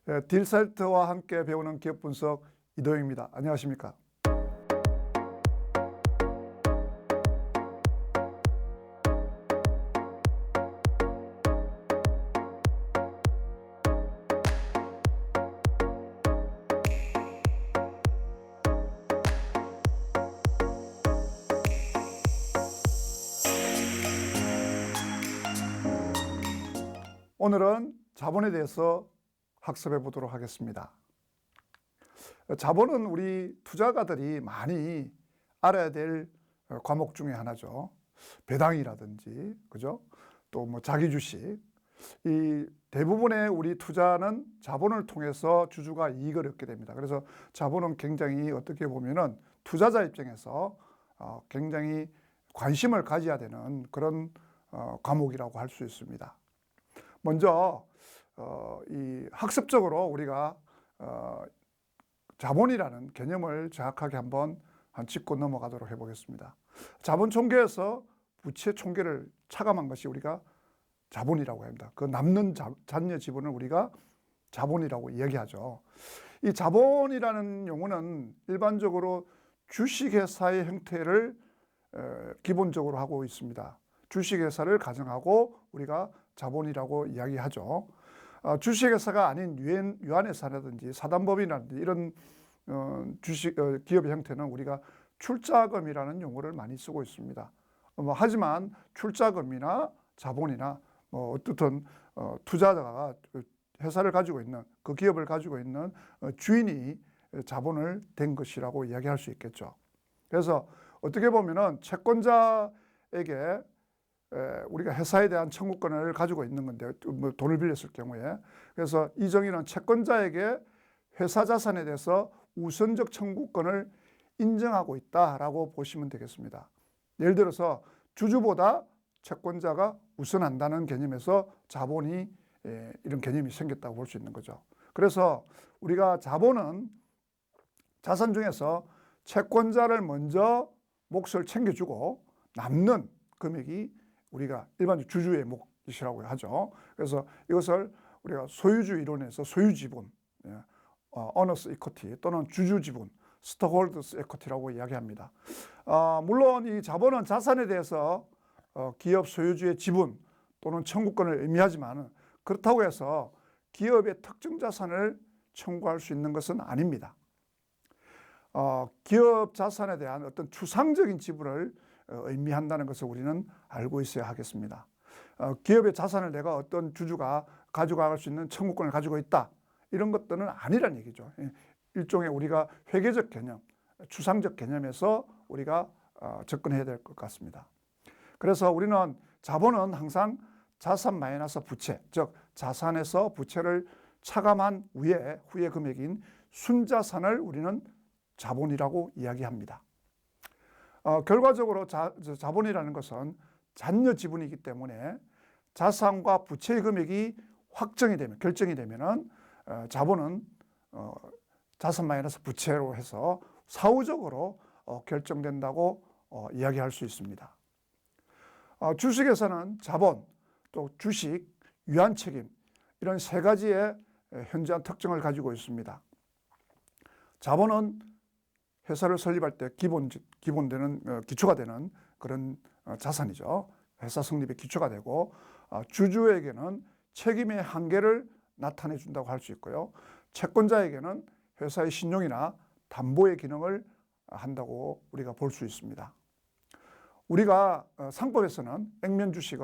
딜사이트와 함께 배우는 기업 분석 이도영입니다. 안녕하십니까? 오늘은 자본에 대해서 학습해 보도록 하겠습니다. 자본은 우리 투자가들이 많이 알아야 될 과목 중에 하나죠. 배당이라든지, 그죠? 또 뭐 자기 주식. 이 대부분의 우리 투자는 자본을 통해서 주주가 이익을 얻게 됩니다. 그래서 자본은 굉장히 어떻게 보면은 투자자 입장에서 굉장히 관심을 가져야 되는 그런 과목이라고 할 수 있습니다. 먼저 이 학습적으로 우리가 자본이라는 개념을 정확하게 한번 짚고 넘어가도록 해보겠습니다. 자본 총계에서 부채 총계를 차감한 것이 우리가 자본이라고 합니다. 그 남는 잔여 지분을 우리가 자본이라고 이야기하죠. 이 자본이라는 용어는 일반적으로 주식회사의 형태를 기본적으로 하고 있습니다. 주식회사를 가정하고 우리가 자본이라고 이야기하죠. 주식회사가 아닌 유한회사라든지 사단법인이라든지 이런 기업의 형태는 우리가 출자금이라는 용어를 많이 쓰고 있습니다. 하지만 출자금이나 자본이나 어떻든 투자자가 회사를 가지고 있는 그 기업을 가지고 있는 주인이 자본을 된 것이라고 이야기할 수 있겠죠. 그래서 어떻게 보면은 채권자에게 우리가 회사에 대한 청구권을 가지고 있는 건데, 돈을 빌렸을 경우에. 그래서 이 정의는 채권자에게 회사 자산에 대해서 우선적 청구권을 인정하고 있다라고 보시면 되겠습니다. 예를 들어서 주주보다 채권자가 우선한다는 개념에서 자본이 이런 개념이 생겼다고 볼 수 있는 거죠. 그래서 우리가 자본은 자산 중에서 채권자를 먼저 몫을 챙겨주고 남는 금액이 우리가 일반적 주주의 몫이라고 하죠. 그래서 이것을 우리가 소유주 이론에서 소유지분, 오너스 이쿼티 또는 주주지분, 스톡홀더스 이쿼티라고 이야기합니다. 물론 이 자본은 자산에 대해서 기업 소유주의 지분 또는 청구권을 의미하지만 그렇다고 해서 기업의 특정 자산을 청구할 수 있는 것은 아닙니다. 기업 자산에 대한 어떤 추상적인 지분을 의미한다는 것을 우리는 알고 있어야 하겠습니다. 기업의 자산을 내가 어떤 주주가 가져갈 수 있는 청구권을 가지고 있다, 이런 것들은 아니란 얘기죠. 일종의 우리가 회계적 개념, 추상적 개념에서 우리가 접근해야 될 것 같습니다. 그래서 우리는 자본은 항상 자산 마이너스 부채, 즉 자산에서 부채를 차감한 후에 금액인 순자산을 우리는 자본이라고 이야기합니다. 결과적으로 자본이라는 것은 잔여 지분이기 때문에 자산과 부채의 금액이 결정이 되면은 자본은 자산 마이너스 부채로 해서 사후적으로 결정된다고 이야기할 수 있습니다. 주식에서는 자본, 또 주식, 유한책임, 이런 세 가지의 현저한 특징을 가지고 있습니다. 자본은 회사를 설립할 때 기초가 되는 그런 자산이죠. 회사 성립의 기초가 되고, 주주에게는 책임의 한계를 나타내 준다고 할 수 있고요. 채권자에게는 회사의 신용이나 담보의 기능을 한다고 우리가 볼 수 있습니다. 우리가 상법에서는 액면주식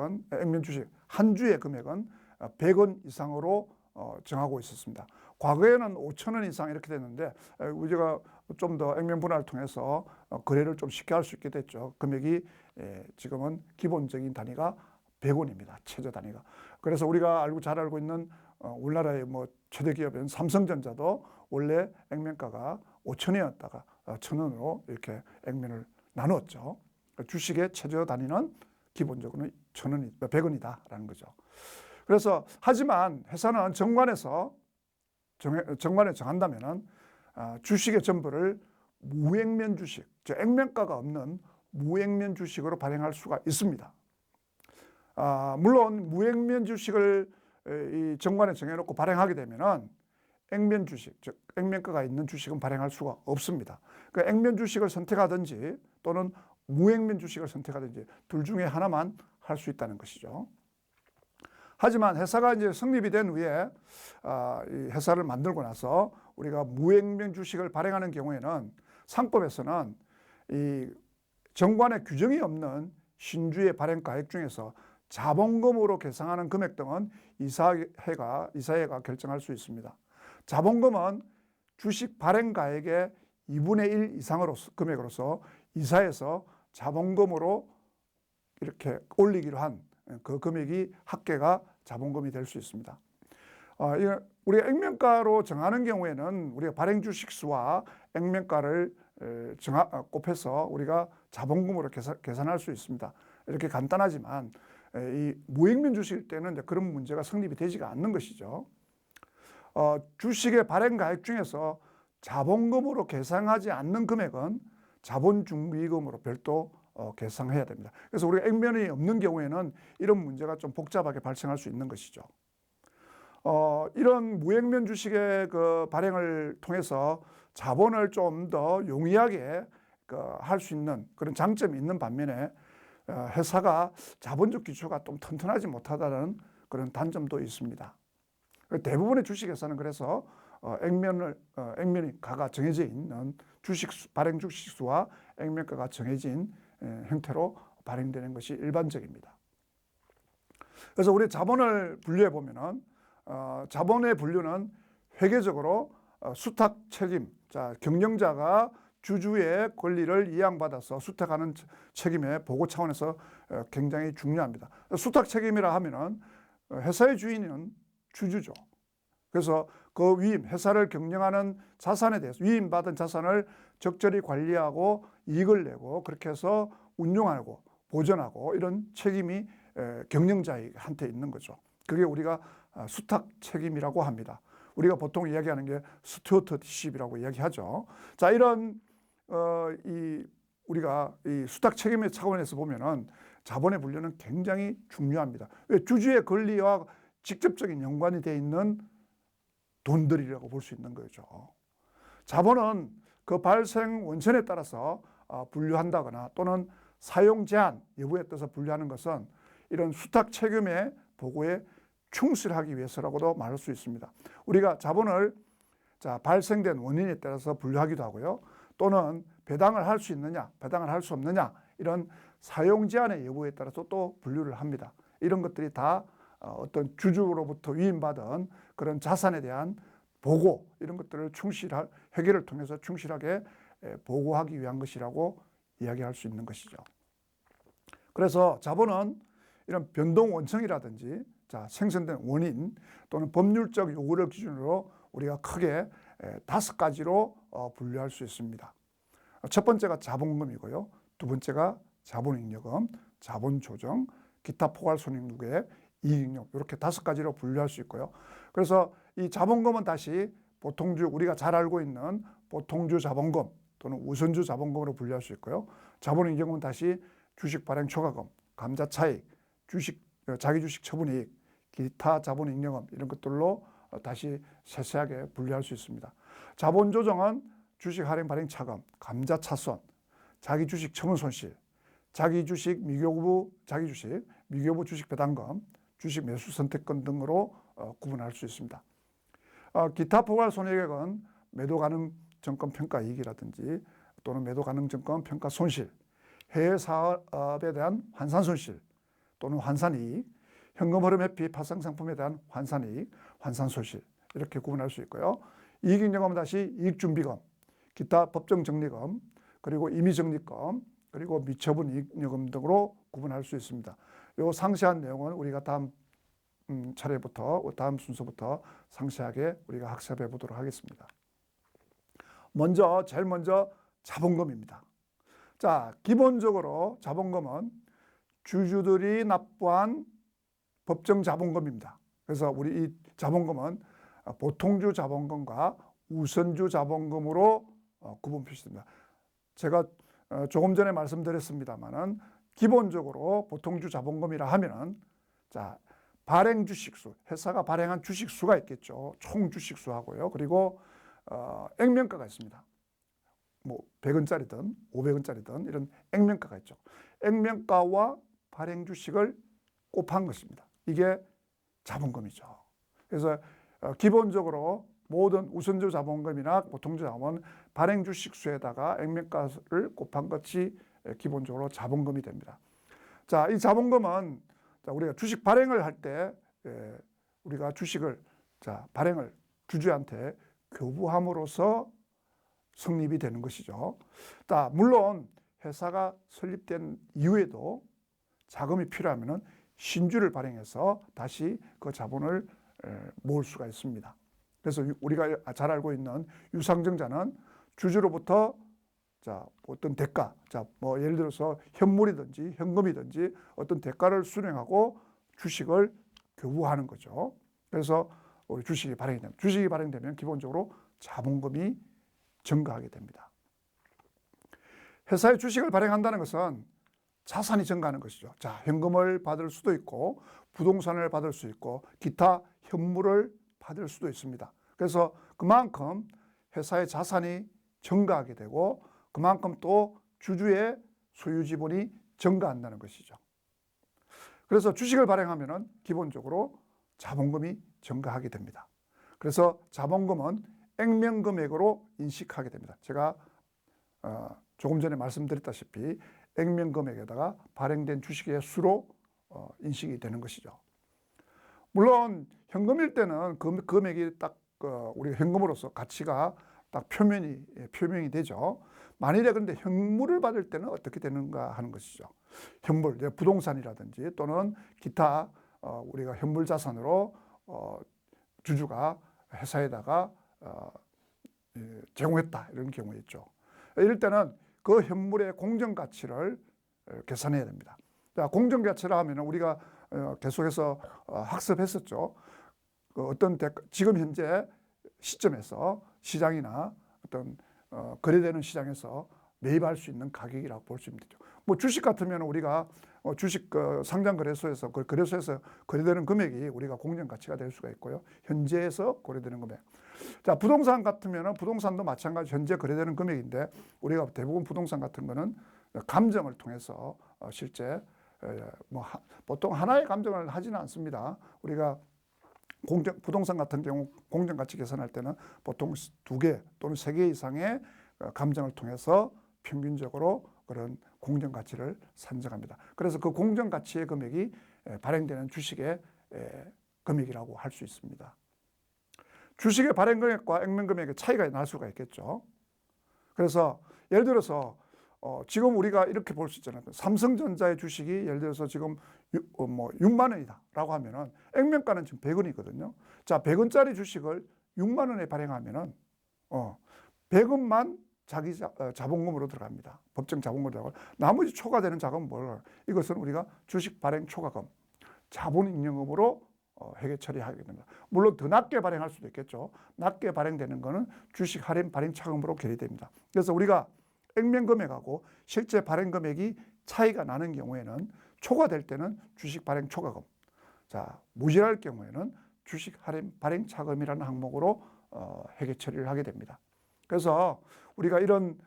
한 주의 금액은 100원 이상으로 정하고 있었습니다. 과거에는 5,000원 이상 이렇게 됐는데 우리가 좀 더 액면 분할을 통해서 거래를 좀 쉽게 할 수 있게 됐죠. 금액이 지금은 기본적인 단위가 100원입니다. 최저 단위가. 그래서 우리가 잘 알고 있는 우리나라의 최대 기업인 삼성전자도 원래 액면가가 5,000원이었다가 1,000원으로 이렇게 액면을 나누었죠. 주식의 최저 단위는 기본적으로 100원이다라는 거죠. 그래서 하지만 회사는 정관에 정한다면은 주식의 전부를 무액면 주식, 즉 액면가가 없는 무액면 주식으로 발행할 수가 있습니다. 물론 무액면 주식을 이 정관에 정해놓고 발행하게 되면은 액면 주식, 즉 액면가가 있는 주식은 발행할 수가 없습니다. 그 액면 주식을 선택하든지 또는 무액면 주식을 선택하든지 둘 중에 하나만 할 수 있다는 것이죠. 하지만 회사가 이제 성립이 된 후에 이 회사를 만들고 나서 우리가 무액면 주식을 발행하는 경우에는 상법에서는 이 정관의 규정이 없는 신주의 발행 가액 중에서 자본금으로 계상하는 금액 등은 이사회가 결정할 수 있습니다. 자본금은 주식 발행 가액의 2분의 1 이상으로 금액으로서 이사에서 자본금으로 이렇게 올리기로 한 그 금액이 합계가 자본금이 될 수 있습니다. 우리가 액면가로 정하는 경우에는 우리가 발행 주식 수와 액면가를 곱해서 우리가 자본금으로 계산할 수 있습니다. 이렇게 간단하지만 이 무액면 주식일 때는 그런 문제가 성립이 되지가 않는 것이죠. 주식의 발행 가액 중에서 자본금으로 계상하지 않는 금액은 자본중위금으로 별도 계상해야 됩니다. 그래서 우리가 액면이 없는 경우에는 이런 문제가 좀 복잡하게 발생할 수 있는 것이죠. 이런 무액면 주식의 그 발행을 통해서 자본을 좀 더 용이하게 할 수 있는 그런 장점이 있는 반면에 회사가 자본적 기초가 좀 튼튼하지 못하다는 그런 단점도 있습니다. 대부분의 주식회사는 그래서 액면가가 정해져 있는 발행 주식수와 액면가가 정해진 형태로 발행되는 것이 일반적입니다. 그래서 우리 자본을 분류해 보면은 자본의 분류는 회계적으로 수탁 책임, 경영자가 주주의 권리를 이양받아서 수탁하는 책임의 보고 차원에서 굉장히 중요합니다. 수탁 책임이라 하면은 회사의 주인은 주주죠. 그래서 그 회사를 경영하는 자산에 대해서 위임받은 자산을 적절히 관리하고 이익을 내고 그렇게 해서 운용하고 보존하고 이런 책임이 경영자한테 있는 거죠. 그게 우리가 수탁 책임이라고 합니다. 우리가 보통 이야기하는 게 스튜어드십이라고 이야기하죠. 자, 이런 우리가 이 수탁 책임의 차원에서 보면은 자본의 분류는 굉장히 중요합니다. 왜? 주주의 권리와 직접적인 연관이 되어 있는 돈들이라고 볼 수 있는 거죠. 자본은 그 발생 원천에 따라서 분류한다거나 또는 사용 제한 여부에 따라서 분류하는 것은 이런 수탁 책임의 보고에 충실하기 위해서라고도 말할 수 있습니다. 우리가 자본을 발생된 원인에 따라서 분류하기도 하고요. 또는 배당을 할 수 있느냐, 배당을 할 수 없느냐 이런 사용 제한의 여부에 따라서 또 분류를 합니다. 이런 것들이 다 어떤 주주로부터 위임받은 그런 자산에 대한 보고 이런 것들을 회계를 통해서 충실하게 보고하기 위한 것이라고 이야기할 수 있는 것이죠. 그래서 자본은 이런 변동 원청이라든지 생성된 원인 또는 법률적 요구를 기준으로 우리가 크게 5가지로 분류할 수 있습니다. 첫 번째가 자본금이고요. 두 번째가 자본잉여금, 자본조정, 기타 포괄손익무게, 이익잉여 이렇게 5가지로 분류할 수 있고요. 그래서 이 자본금은 다시 보통주 우리가 잘 알고 있는 보통주 자본금 또는 우선주 자본금으로 분류할 수 있고요. 자본잉여금은 다시 주식 발행 초과금, 감자차익, 자기 주식 처분이익, 기타 자본잉여금 이런 것들로 다시 세세하게 분류할 수 있습니다. 자본조정은 주식 할인 발행 차금, 감자차손, 자기 주식 처분 손실, 자기 주식 미교부 주식 배당금, 주식 매수 선택권 등으로 구분할 수 있습니다. 기타 포괄 손해액은 매도 가능 증권 평가 이익이라든지 또는 매도 가능 증권 평가 손실, 해외 사업에 대한 환산 손실 또는 환산 이익, 현금 흐름 회피 파생 상품에 대한 환산 이익, 환산 손실 이렇게 구분할 수 있고요. 이익잉여금은 다시 이익준비금, 기타 법정정리금, 그리고 임의정리금, 그리고 미처분 이익잉여금 등으로 구분할 수 있습니다. 이 상세한 내용은 우리가 다음 순서부터 상세하게 우리가 학습해 보도록 하겠습니다. 제일 먼저 자본금입니다. 자, 기본적으로 자본금은 주주들이 납부한 법정 자본금입니다. 그래서 우리 이 자본금은 보통주 자본금과 우선주 자본금으로 구분 표시됩니다. 제가 조금 전에 말씀드렸습니다만은 기본적으로 보통주 자본금이라 하면은 발행 주식수, 회사가 발행한 주식수가 있겠죠. 총 주식수하고요. 그리고 액면가가 있습니다. 뭐 100원짜리든 500원짜리든 이런 액면가가 있죠. 액면가와 발행 주식을 곱한 것입니다. 이게 자본금이죠. 그래서 기본적으로 모든 우선조 자본금이나 보통조 자본은 발행 주식수에다가 액면가를 곱한 것이 기본적으로 자본금이 됩니다. 자, 이 자본금은 우리가 주식 발행을 할 때 우리가 주식을 발행을 주주한테 교부함으로써 성립이 되는 것이죠. 물론 회사가 설립된 이후에도 자금이 필요하면 신주를 발행해서 다시 그 자본을 모을 수가 있습니다. 그래서 우리가 잘 알고 있는 유상증자는 주주로부터 어떤 대가, 뭐 예를 들어서 현물이든지 현금이든지 어떤 대가를 수령하고 주식을 교부하는 거죠. 그래서 우리 주식이 발행되면 기본적으로 자본금이 증가하게 됩니다. 회사의 주식을 발행한다는 것은 자산이 증가하는 것이죠. 현금을 받을 수도 있고 부동산을 받을 수 있고 기타 현물을 받을 수도 있습니다. 그래서 그만큼 회사의 자산이 증가하게 되고 그만큼 또 주주의 소유 지분이 증가한다는 것이죠. 그래서 주식을 발행하면 기본적으로 자본금이 증가하게 됩니다. 그래서 자본금은 액면금액으로 인식하게 됩니다. 제가 조금 전에 말씀드렸다시피 액면금액에다가 발행된 주식의 수로 인식이 되는 것이죠. 물론 현금일 때는 그 금액이 딱 우리가 현금으로서 가치가 딱 표명이 되죠. 만일에 그런데 현물을 받을 때는 어떻게 되는가 하는 것이죠. 현물, 부동산이라든지 또는 기타 우리가 현물 자산으로 주주가 회사에다가 제공했다 이런 경우에 있죠. 이럴 때는 그 현물의 공정가치를 계산해야 됩니다. 공정가치라 하면 우리가 계속해서 학습했었죠. 어떤 지금 현재 시점에서 시장이나 어떤 거래되는 시장에서 매입할 수 있는 가격이라고 볼 수 있죠. 뭐 주식 같으면 우리가 주식 상장 거래소에서 그 거래소에서 거래되는 금액이 우리가 공정 가치가 될 수가 있고요. 현재에서 거래되는 금액. 부동산 같으면 부동산도 마찬가지 현재 거래되는 금액인데 우리가 대부분 부동산 같은 거는 감정을 통해서 실제 보통 하나의 감정을 하지는 않습니다. 우리가 부동산 같은 경우 공정가치 계산할 때는 보통 2개 또는 3개 이상의 감정을 통해서 평균적으로 그런 공정가치를 산정합니다. 그래서 그 공정가치의 금액이 발행되는 주식의 금액이라고 할 수 있습니다. 주식의 발행 금액과 액면 금액의 차이가 날 수가 있겠죠. 그래서 예를 들어서 지금 우리가 이렇게 볼 수 있잖아요. 삼성전자의 주식이 예를 들어서 지금 6만 원이다라고 하면은 액면가는 지금 100원이거든요. 100원짜리 주식을 6만 원에 발행하면은 100원만 자기 자본금으로 들어갑니다. 법정 자본금으로 들어가고 나머지 초과되는 자금은 뭘? 이것은 우리가 주식 발행 초과금, 자본잉여금으로 회계 처리하게 됩니다. 물론 더 낮게 발행할 수도 있겠죠. 낮게 발행되는 것은 주식 할인 발행 차금으로 결의됩니다. 그래서 우리가 액면 금액하고 실제 발행 금액이 차이가 나는 경우에는 초과될 때는 주식 발행 초과금, 무질할 경우에는 주식 할인 발행 차금이라는 항목으로 회계 처리를 하게 됩니다. 그래서 우리가 이런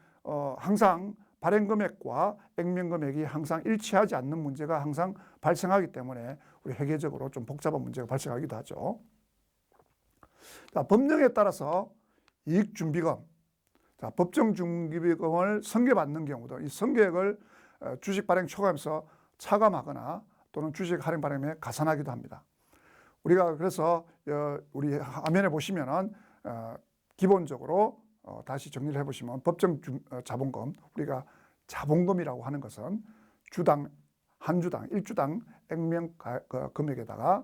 항상 발행 금액과 액면 금액이 항상 일치하지 않는 문제가 항상 발생하기 때문에 우리 회계적으로 좀 복잡한 문제가 발생하기도 하죠. 법령에 따라서 이익준비금, 법정준비금을 선계받는 경우도 이 선계액을 주식 발행 초과하면서 차감하거나 또는 주식 할인 발행에 가산하기도 합니다. 우리가 그래서 우리 화면에 보시면은 기본적으로 다시 정리를 해보시면 법정 자본금, 우리가 자본금이라고 하는 것은 한 주당 1주당 액면 금액에다가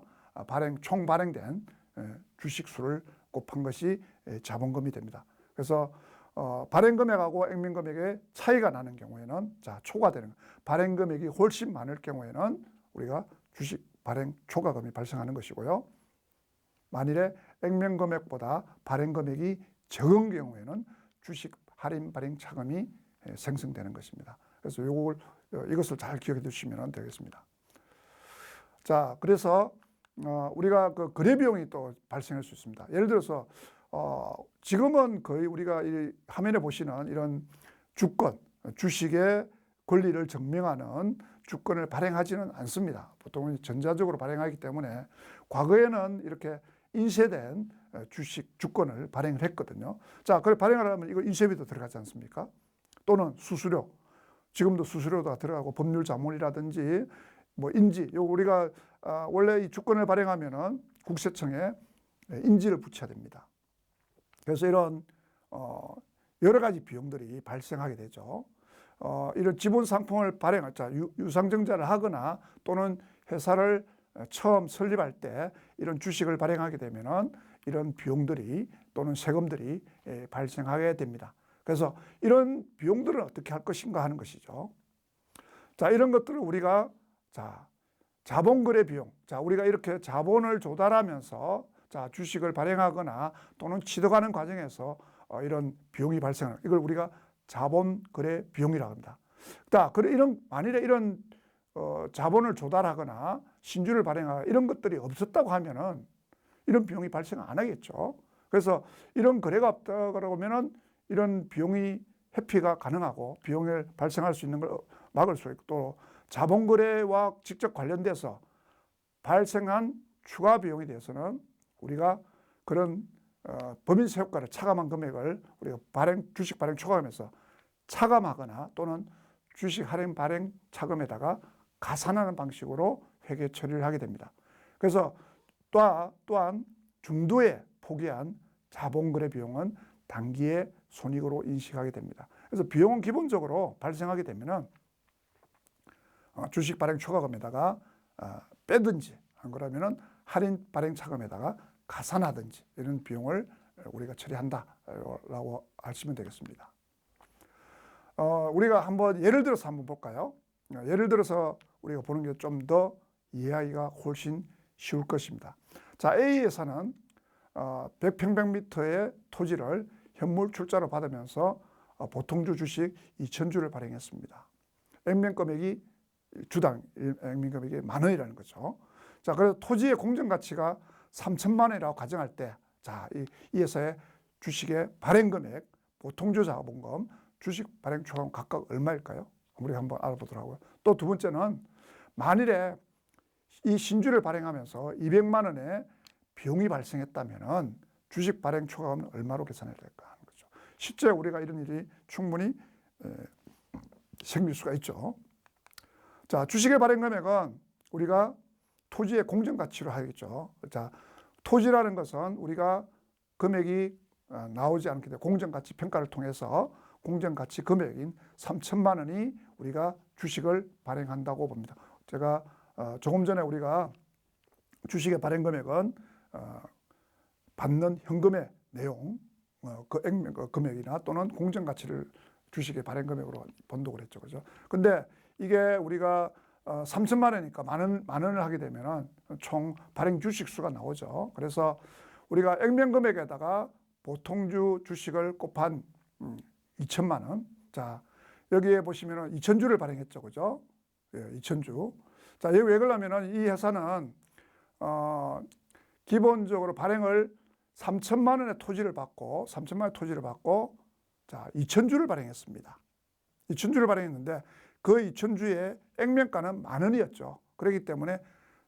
총 발행된 주식 수를 곱한 것이 자본금이 됩니다. 그래서 발행 금액하고 액면 금액의 차이가 나는 경우에는 초과되는 발행 금액이 훨씬 많을 경우에는 우리가 주식 발행 초과금이 발생하는 것이고요. 만일에 액면 금액보다 발행 금액이 적은 경우에는 주식 할인 발행 차금이 생성되는 것입니다. 그래서 이것을 잘 기억해 두시면 되겠습니다. 그래서 우리가 그 거래 비용이 또 발생할 수 있습니다. 예를 들어서 지금은 거의 우리가 이 화면에 보시는 이런 주권, 주식의 권리를 증명하는 주권을 발행하지는 않습니다. 보통은 전자적으로 발행하기 때문에 과거에는 이렇게 인쇄된 주식 주권을 발행을 했거든요. 자, 그걸 발행하려면 이거 인쇄비도 들어가지 않습니까? 또는 수수료. 지금도 수수료가 들어가고 법률 자문이라든지 뭐 인지. 요 우리가 원래 이 주권을 발행하면은 국세청에 인지를 붙여야 됩니다. 그래서 이런 여러 가지 비용들이 발생하게 되죠. 이런 지분 상품을 발행할 자 유상증자를 하거나 또는 회사를 처음 설립할 때 이런 주식을 발행하게 되면은 이런 비용들이 또는 세금들이 발생하게 됩니다. 그래서 이런 비용들은 어떻게 할 것인가 하는 것이죠. 자, 이런 것들을 우리가 자본거래 비용. 자, 우리가 이렇게 자본을 조달하면서 주식을 발행하거나 또는 취득하는 과정에서 이런 비용이 발생하는 이걸 우리가 자본거래 비용이라고 합니다. 만일에 이런 자본을 조달하거나 신주를 발행하거나 이런 것들이 없었다고 하면은 이런 비용이 발생 안 하겠죠. 그래서 이런 거래가 없다고 하면은 이런 비용이 회피가 가능하고 비용을 발생할 수 있는 걸 막을 수 있고 또 자본거래와 직접 관련돼서 발생한 추가 비용에 대해서는 우리가 그런 법인세 효과를 차감한 금액을 우리가 주식 발행 초과하면서 차감하거나 또는 주식 할인 발행 차감에다가 가산하는 방식으로 회계 처리를 하게 됩니다. 그래서 또한 중도에 포기한 자본거래 비용은 단기의 손익으로 인식하게 됩니다. 그래서 비용은 기본적으로 발생하게 되면은 주식 발행 초과금에다가 빼든지 안 그러면은 할인 발행 차감에다가 가산하든지 이런 비용을 우리가 처리한다라고 하시면 되겠습니다. 우리가 한번 예를 들어서 한번 볼까요? 예를 들어서 우리가 보는 게 좀 더 이해하기가 훨씬 쉬울 것입니다. 자, A 회사는 100평방미터의 토지를 현물 출자로 받으면서 보통주 주식 2,000주를 발행했습니다. 액면금액이 주당 액면금액이 10,000원이라는 거죠. 자, 그래서 토지의 공정가치가 3,000만 원이라고 가정할 때, 자, 이 회사의 주식의 발행금액, 보통주 자본금, 주식 발행 초과금 각각 얼마일까요? 우리 한번 알아보도록 하고요. 또 두 번째는 만일에 이 신주를 발행하면서 200만 원의 비용이 발생했다면은 주식 발행 초과금은 얼마로 계산해야 될까 하는 거죠. 실제 우리가 이런 일이 충분히 생길 수가 있죠. 자, 주식의 발행 금액은 우리가 토지의 공정 가치로 하겠죠. 자, 토지라는 것은 우리가 금액이 나오지 않게 돼 공정 가치 평가를 통해서 공정 가치 금액인 3,000만 원이 우리가 주식을 발행한다고 봅니다. 제가 조금 전에 우리가 주식의 발행 금액은 받는 현금의 내용, 그 금액이나 또는 공정 가치를 주식의 발행 금액으로 번독을 했죠. 그죠? 근데 이게 우리가 3,000만 원이니까 만 원을 하게 되면은 총 발행 주식 수가 나오죠. 그래서 우리가 액면 금액에다가 보통주 주식을 곱한 2,000만 원. 자, 여기에 보시면은 2,000주를 발행했죠. 그죠? 예, 2,000주. 자, 여기 왜 그러냐면은 이 회사는 기본적으로 발행을 3,000만 원의 토지를 받고 자, 2,000주를 발행했습니다. 2,000주를 발행했는데 그 2,000주의 액면가는 10,000원이었죠. 그렇기 때문에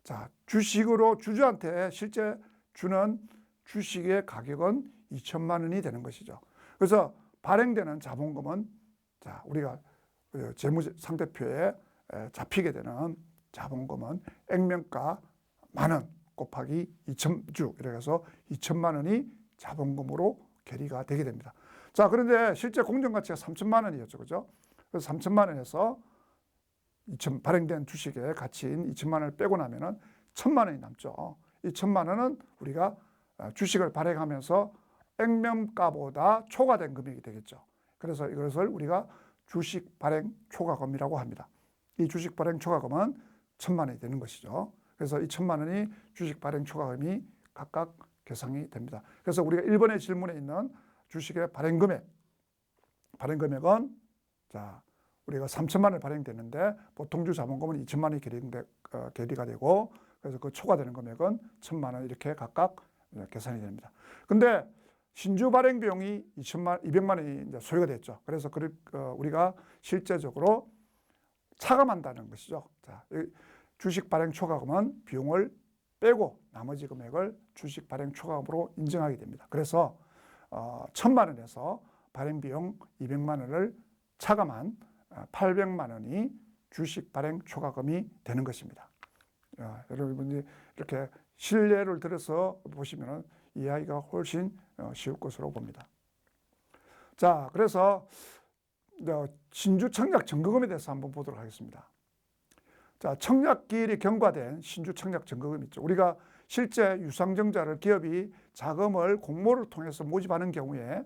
자, 주식으로 주주한테 실제 주는 주식의 가격은 2,000만 원이 되는 것이죠. 그래서 발행되는 자본금은 자, 우리가 재무상태표에 잡히게 되는 자본금은 액면가 10,000원 곱하기 2,000주 이렇게 해서 2,000만 원이 자본금으로 계리가 되게 됩니다. 자, 그런데 실제 공정가치가 3,000만 원이었죠. 그죠? 그래서 3,000만 원에서 발행된 주식의 가치인 2,000만 원을 빼고 나면은 1,000만 원이 남죠. 이 1,000만 원은 우리가 주식을 발행하면서 액면가보다 초과된 금액이 되겠죠. 그래서 이것을 우리가 주식 발행 초과금이라고 합니다. 이 주식 발행 초과금은 1,000만 원이 되는 것이죠. 그래서 이 1,000만 원이 주식 발행 초과금이 각각 계산이 됩니다. 그래서 우리가 1번의 질문에 있는 주식의 발행 금액은 자, 우리가 3,000만 원을 발행됐는데 보통주 자본금은 2,000만 원이 계리가 되고 그래서 그 초과되는 금액은 1,000만 원 이렇게 각각 계산이 됩니다. 근데 신주 발행 비용이 200만 원이 이제 소요가 됐죠. 그래서 우리가 실제적으로 차감한다는 것이죠. 자, 주식 발행 초과금은 비용을 빼고 나머지 금액을 주식 발행 초과금으로 인정하게 됩니다. 그래서 1,000만 원에서 발행 비용 200만 원을 차감한 800만 원이 주식 발행 초과금이 되는 것입니다. 여러분이 이렇게 신뢰를 들어서 보시면 이해하기가 훨씬 쉬울 것으로 봅니다. 자, 그래서 신주 청약 증거금에 대해서 한번 보도록 하겠습니다. 자, 청약기일이 경과된 신주 청약 증거금 있죠. 우리가 실제 유상증자를 기업이 자금을 공모를 통해서 모집하는 경우에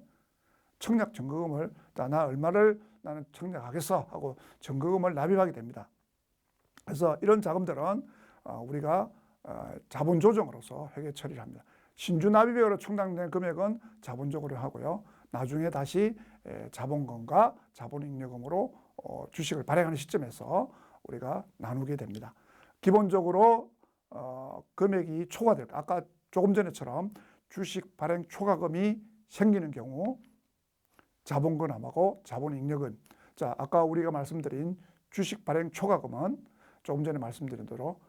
청약 증거금을 나 얼마를 나는 청약하겠어 하고 증거금을 납입하게 됩니다. 그래서 이런 자금들은 우리가 자본 조정으로서 회계 처리를 합니다. 신주 납입액으로 충당된 금액은 자본적으로 하고요. 나중에 다시 자본금과 자본잉여금으로 주식을 발행하는 시점에서 우리가 나누게 됩니다. 기본적으로 금액이 초과될 때, 아까 조금 전에처럼 주식 발행 초과금이 생기는 경우 자본금하고 자본잉여금, 자, 아까 우리가 말씀드린 주식 발행 초과금은 조금 전에 말씀드린 대로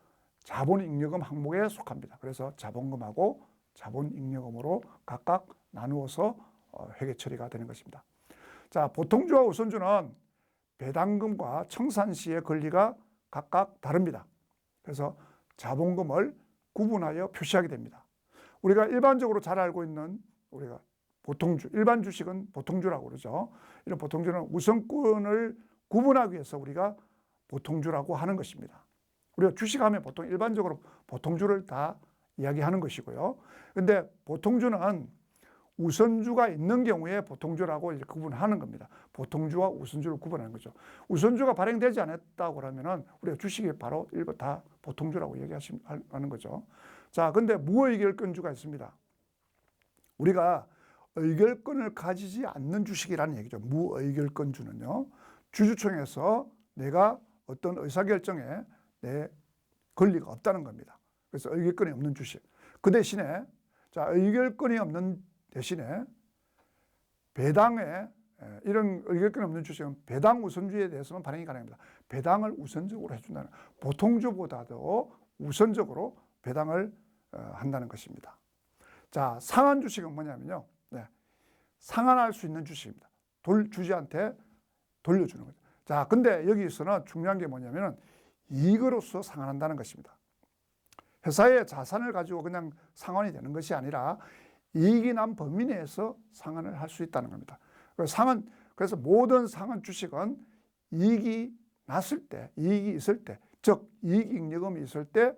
자본잉여금 항목에 속합니다. 그래서 자본금하고 자본잉여금으로 각각 나누어서 회계 처리가 되는 것입니다. 자, 보통주와 우선주는 배당금과 청산시의 권리가 각각 다릅니다. 그래서 자본금을 구분하여 표시하게 됩니다. 우리가 일반적으로 잘 알고 있는 우리가 보통주, 일반 주식은 보통주라고 그러죠. 이런 보통주는 우선권을 구분하기 위해서 우리가 보통주라고 하는 것입니다. 우리가 주식하면 보통 일반적으로 보통주를 다 이야기하는 것이고요. 그런데 보통주는 우선주가 있는 경우에 보통주라고 이렇게 구분하는 겁니다. 보통주와 우선주를 구분하는 거죠. 우선주가 발행되지 않았다고 그러면은 우리가 주식이 바로 일부 다 보통주라고 얘기하는 거죠. 자, 근데 무의결권주가 있습니다. 우리가 의결권을 가지지 않는 주식이라는 얘기죠. 무의결권주는요. 주주총회에서 내가 어떤 의사결정에 내 권리가 없다는 겁니다. 그래서 의결권이 없는 주식. 그 대신에 자, 의결권이 없는 대신에 배당에 이런 의결권이 없는 주식은 배당 우선주에 대해서는 발행이 가능합니다. 배당을 우선적으로 해준다는, 보통주보다도 우선적으로 배당을 한다는 것입니다. 자, 상한 주식은 뭐냐면요. 상환할 수 있는 주식입니다. 주주한테 돌려주는 거죠. 자, 근데 여기서는 중요한 게 뭐냐면은 이익으로서 상환한다는 것입니다. 회사의 자산을 가지고 그냥 상환이 되는 것이 아니라 이익이 난 범위 내에서 상환을 할 수 있다는 겁니다. 그래서 모든 상환 주식은 이익이 났을 때, 이익이 있을 때, 즉 이익잉여금이 있을 때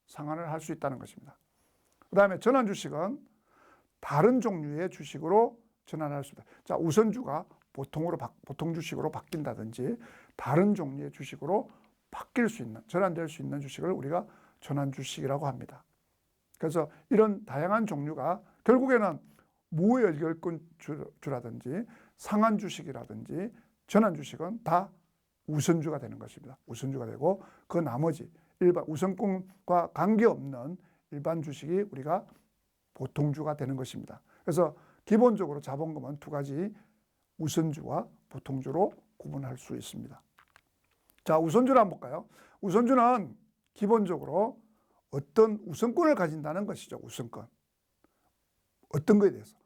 상환을 할 수 있다는 것입니다. 그 다음에 전환 주식은 다른 종류의 주식으로 전환할 수 있다. 자, 우선주가 보통 주식으로 바뀐다든지 다른 종류의 주식으로 바뀔 수 있는, 전환될 수 있는 주식을 우리가 전환 주식이라고 합니다. 그래서 이런 다양한 종류가 결국에는 무의결권주라든지 상한 주식이라든지 전환 주식은 다 우선주가 되는 것입니다. 우선주가 되고 그 나머지 일반 우선권과 관계없는 일반 주식이 우리가 보통주가 되는 것입니다. 그래서 기본적으로 자본금은 두 가지 우선주와 보통주로 구분할 수 있습니다. 자, 우선주를 한번 볼까요? 우선주는 기본적으로 어떤 우선권을 가진다는 것이죠. 우선권. 어떤 거에 대해서?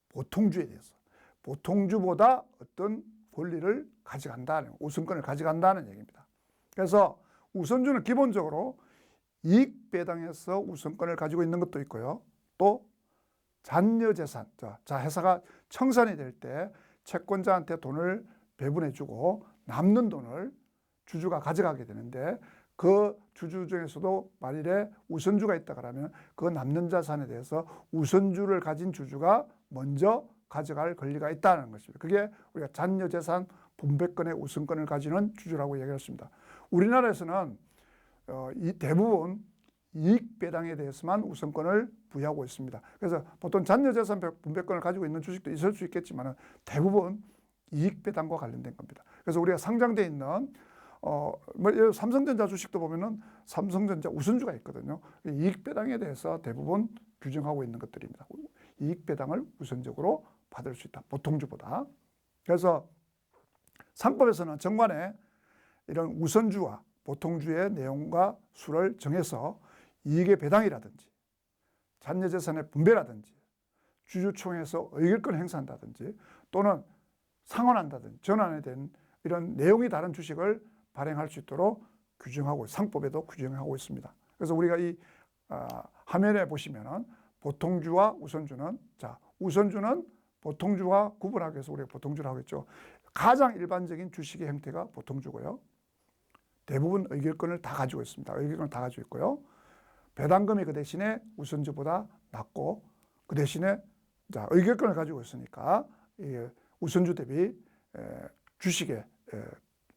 보통주에 대해서. 보통주보다 어떤 권리를 가져간다는, 우선권을 가져간다는 얘기입니다. 그래서 우선주는 기본적으로 이익 배당에서 우선권을 가지고 있는 것도 있고요. 또 잔여재산, 자, 회사가 청산이 될 때 채권자한테 돈을 배분해주고 남는 돈을 주주가 가져가게 되는데 그 주주 중에서도 만일에 우선주가 있다 그러면 그 남는 자산에 대해서 우선주를 가진 주주가 먼저 가져갈 권리가 있다는 것입니다. 그게 우리가 잔여재산 분배권의 우선권을 가지는 주주라고 얘기했습니다. 우리나라에서는 이 대부분 이익 배당에 대해서만 우선권을 부여하고 있습니다. 그래서 보통 잔여재산 분배권을 가지고 있는 주식도 있을 수 있겠지만 대부분 이익 배당과 관련된 겁니다. 그래서 우리가 상장되어 있는 삼성전자 주식도 보면은 삼성전자 우선주가 있거든요. 이익 배당에 대해서 대부분 규정하고 있는 것들입니다. 이익 배당을 우선적으로 받을 수 있다. 보통주보다. 그래서 상법에서는 정관에 이런 우선주와 보통주의 내용과 수를 정해서 이익의 배당이라든지 잔여재산의 분배라든지 주주총회에서 의결권을 행사한다든지 또는 상환한다든지 전환에 대한 이런 내용이 다른 주식을 발행할 수 있도록 규정하고 상법에도 규정하고 있습니다. 그래서 우리가 이 화면에 보시면은 보통주와 우선주는 우선주는 보통주와 구분하기 위해서 우리가 보통주라고 했죠. 가장 일반적인 주식의 형태가 보통주고요. 대부분 의결권을 다 가지고 있습니다. 의결권을 다 가지고 있고요. 배당금이 그 대신에 우선주보다 낮고 그 대신에 의결권을 가지고 있으니까 우선주 대비 주식의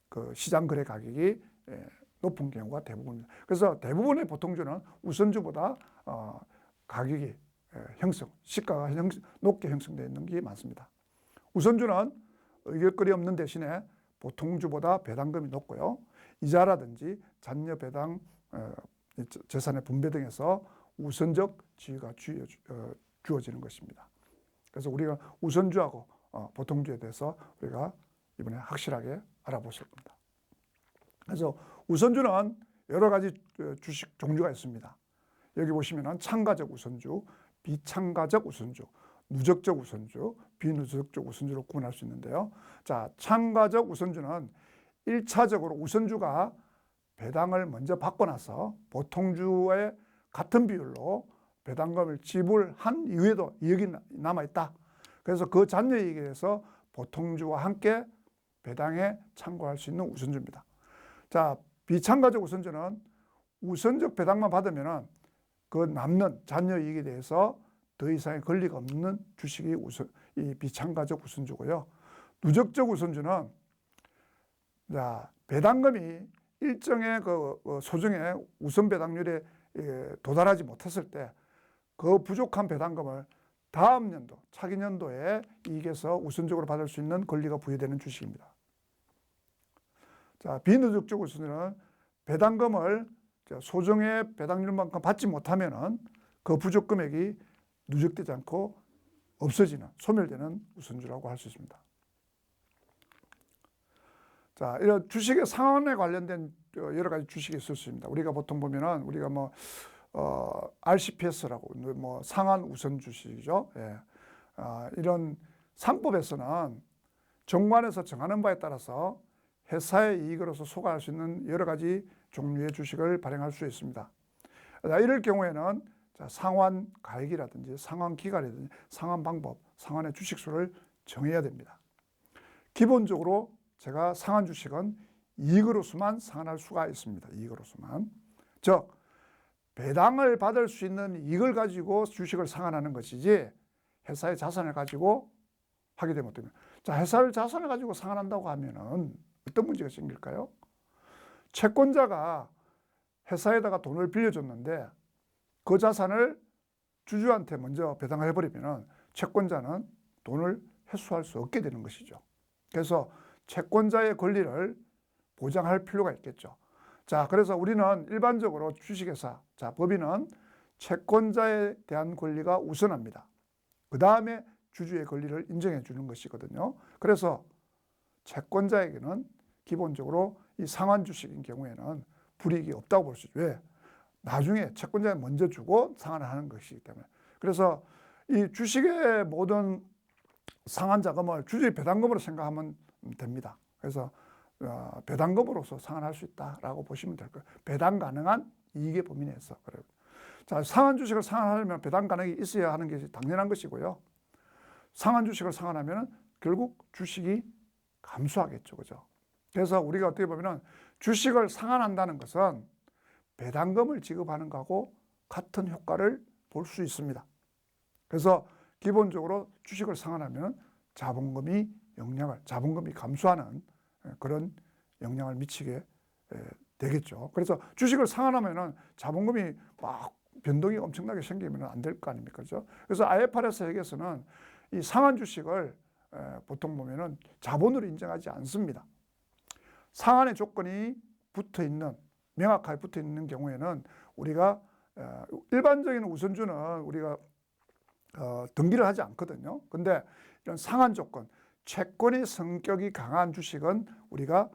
그 시장 거래 가격이 높은 경우가 대부분입니다. 그래서 대부분의 보통주는 우선주보다 가격이 시가가 높게 형성되어 있는 게 많습니다. 우선주는 의결권이 없는 대신에 보통주보다 배당금이 높고요. 이자라든지 잔여 배당, 재산의 분배 등에서 우선적 지위가 주어지는 것입니다. 그래서 우리가 우선주하고 보통주에 대해서 우리가 이번에 확실하게 알아보실 겁니다. 그래서 우선주는 여러 가지 주식 종류가 있습니다. 여기 보시면은 참가적 우선주, 비참가적 우선주, 누적적 우선주, 비누적적 우선주로 구분할 수 있는데요. 참가적 우선주는 1차적으로 우선주가 배당을 먼저 받고 나서 보통주의 같은 비율로 배당금을 지불한 이후에도 이익이 남아있다. 그래서 그 잔여이익에 대해서 보통주와 함께 배당에 참고할 수 있는 우선주입니다. 비참가적 우선주는 우선적 배당만 받으면 그 남는 잔여이익에 대해서 더 이상의 권리가 없는 주식이 이 비참가적 우선주고요. 누적적 우선주는 배당금이 일정의 그 소정의 우선 배당률에 도달하지 못했을 때 그 부족한 배당금을 다음 연도, 차기 연도에 이익에서 우선적으로 받을 수 있는 권리가 부여되는 주식입니다. 비누적적 우선주는 배당금을 소정의 배당률만큼 받지 못하면은 그 부족 금액이 누적되지 않고 없어지는, 소멸되는 우선주라고 할 수 있습니다. 이런 주식의 상한에 관련된 여러 가지 주식이 있을 수 있습니다. 우리가 보통 보면은 우리가 RCPS라고 상한 우선 주식이죠. 예. 이런 상법에서는 정관에서 정하는 바에 따라서 회사의 이익으로서 소과할 수 있는 여러 가지 종류의 주식을 발행할 수 있습니다. 이럴 경우에는 상환 가액이라든지 상환 기간이라든지 상환 방법, 상환의 주식수를 정해야 됩니다. 기본적으로 제가 상한 주식은 이익으로서만 상환할 수가 있습니다. 이익으로서만. 즉 배당을 받을 수 있는 이익을 가지고 주식을 상환하는 것이지 회사의 자산을 가지고 하게 되면 어떻게 회사의 자산을 가지고 상환한다고 하면은 어떤 문제가 생길까요? 채권자가 회사에다가 돈을 빌려줬는데 그 자산을 주주한테 먼저 배당을 해버리면은 채권자는 돈을 회수할 수 없게 되는 것이죠. 그래서 채권자의 권리를 보장할 필요가 있겠죠. 그래서 우리는 일반적으로 주식회사, 법인은 채권자에 대한 권리가 우선합니다. 그 다음에 주주의 권리를 인정해 주는 것이거든요. 그래서 채권자에게는 기본적으로 이 상한 주식인 경우에는 불이익이 없다고 볼 수 있죠. 왜? 나중에 채권자에 먼저 주고 상환을 하는 것이기 때문에. 그래서 이 주식의 모든 상환 자금을 주주의 배당금으로 생각하면 됩니다. 그래서 배당금으로서 상환할 수 있다라고 보시면 될 거예요. 배당 가능한 이익의 범위 내에서. 상한 주식을 상환하려면 배당 가능이 있어야 하는 것이 당연한 것이고요. 상한 주식을 상환하면 결국 주식이 감소하겠죠. 그죠? 그래서 우리가 어떻게 보면 주식을 상환한다는 것은 배당금을 지급하는 것하고 같은 효과를 볼 수 있습니다. 그래서 기본적으로 주식을 상환하면 자본금이 감소하는 그런 영향을 미치게 되겠죠. 그래서 주식을 상환하면은 자본금이 막 변동이 엄청나게 생기면 안 될 거 아닙니까? 그죠? 그래서 IFRS 회계에서는 이 상한 주식을 보통 보면은 자본으로 인정하지 않습니다. 상한의 조건이 붙어 있는, 명확하게 붙어 있는 경우에는 우리가 일반적인 우선주는 우리가 등기를 하지 않거든요. 근데 이런 상한 조건, 채권의 성격이 강한 주식은 우리가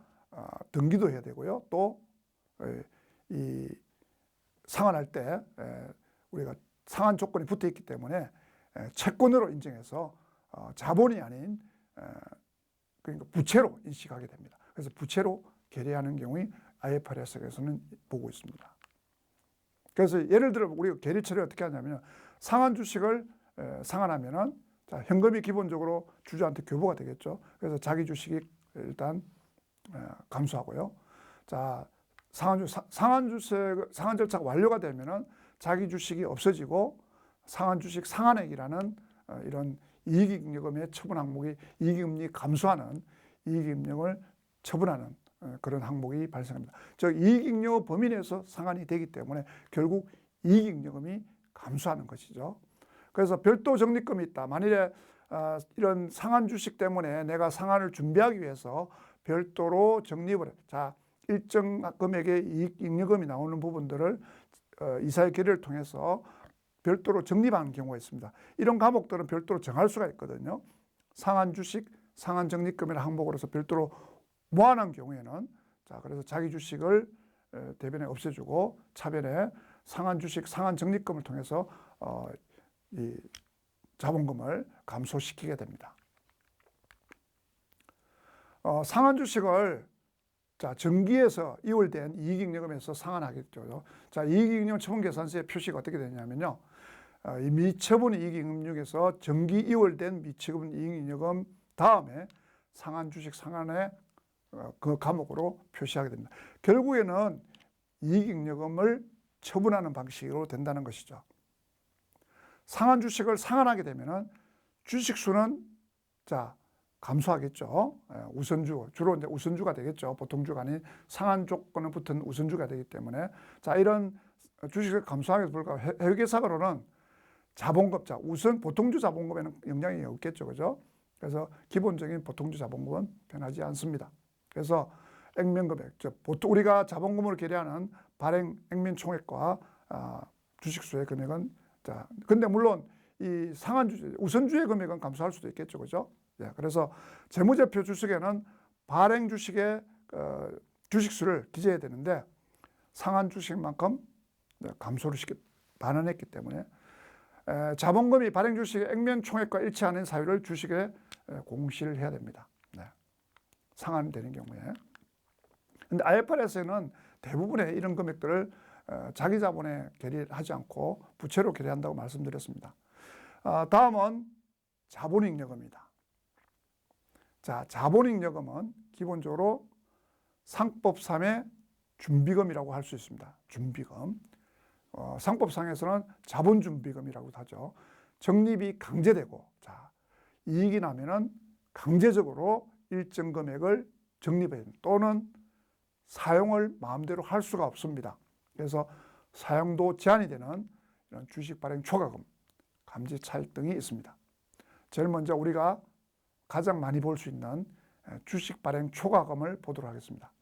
등기도 해야 되고요. 또 이 상한할 때 우리가 상한 조건이 붙어 있기 때문에 채권으로 인정해서 자본이 아닌 그러니까 부채로 인식하게 됩니다. 그래서 부채로 계례하는 경우에 IFRS에서는 보고 있습니다. 그래서 예를 들어 우리가 계리 처리 어떻게 하냐면 상한 주식을 상한하면은 자, 현금이 기본적으로 주주한테 교부가 되겠죠. 그래서 자기 주식이 일단 감소하고요. 자, 상한 절차가 완료가 되면은 자기 주식이 없어지고 상한 주식 상한액이라는 이런 이익잉여금의 처분 항목이 이익잉여금이 감소하는 이익잉여금을 처분하는 그런 항목이 발생합니다. 즉 이익잉여 범위 내에서 상한이 되기 때문에 결국 이익잉여금이 감소하는 것이죠. 그래서 별도 적립금이 있다. 만일에 이런 상한 주식 때문에 내가 상한을 준비하기 위해서 별도로 적립을 자 일정 금액의 이익잉여금이 나오는 부분들을 이사의 계례를 통해서 별도로 적립하는 경우가 있습니다. 이런 과목들은 별도로 정할 수가 있거든요. 상한 주식, 상한 적립금이라는 항목으로서 별도로 모아놓은 경우에는 자 그래서 자기 주식을 대변에 없애주고 차변에 상한 주식, 상한 적립금을 통해서 이 자본금을 감소시키게 됩니다. 상한 주식을 자 정기에서 이월된 이익잉여금에서 상한하겠죠. 자 이익잉여금 처분계산서의 표시가 어떻게 되냐면요. 이 미처분 이익잉여금에서 정기 이월된 미처분 이익잉여금 다음에 상한 주식 상한의 그 과목으로 표시하게 됩니다. 결국에는 이익잉여금을 처분하는 방식으로 된다는 것이죠. 상한 주식을 상한하게 되면은 주식 수는 자 감소하겠죠. 우선주 주로 이제 우선주가 되겠죠. 보통주가 아닌 상한 조건에 붙은 우선주가 되기 때문에 자 이런 주식을 감소하게 불구하고 회계사고로는 자본금 자 우선 보통주 자본금에는 영향이 없겠죠, 그죠? 그래서 기본적인 보통주 자본금은 변하지 않습니다. 그래서 액면금액 즉 보통 우리가 자본금으로 계례하는 발행 액면 총액과 주식수의 금액은 자 근데 물론 이 상한 주 우선주의 금액은 감소할 수도 있겠죠, 그죠? 예, 그래서 재무제표 주식에는 발행 주식의 주식수를 기재해야 되는데 상한 주식만큼 감소를 반환했기 때문에 자본금이 발행 주식의 액면 총액과 일치하는 사유를 주식에 공시를 해야 됩니다. 네. 상환되는 경우에. 근데 IFRS에는 대부분의 이런 금액들을 자기 자본에 계리하지 않고 부채로 계리한다고 말씀드렸습니다. 다음은 자본잉여금입니다. 자, 자본잉여금은 기본적으로 상법 3의 준비금이라고 할 수 있습니다. 준비금. 상법상에서는 자본준비금이라고 하죠. 적립이 강제되고, 자, 이익이 나면은 강제적으로 일정 금액을 적립해야 됩니다. 또는 사용을 마음대로 할 수가 없습니다. 그래서 사용도 제한이 되는 이런 주식 발행 초과금, 감지 차익 등이 있습니다. 제일 먼저 우리가 가장 많이 볼 수 있는 주식 발행 초과금을 보도록 하겠습니다.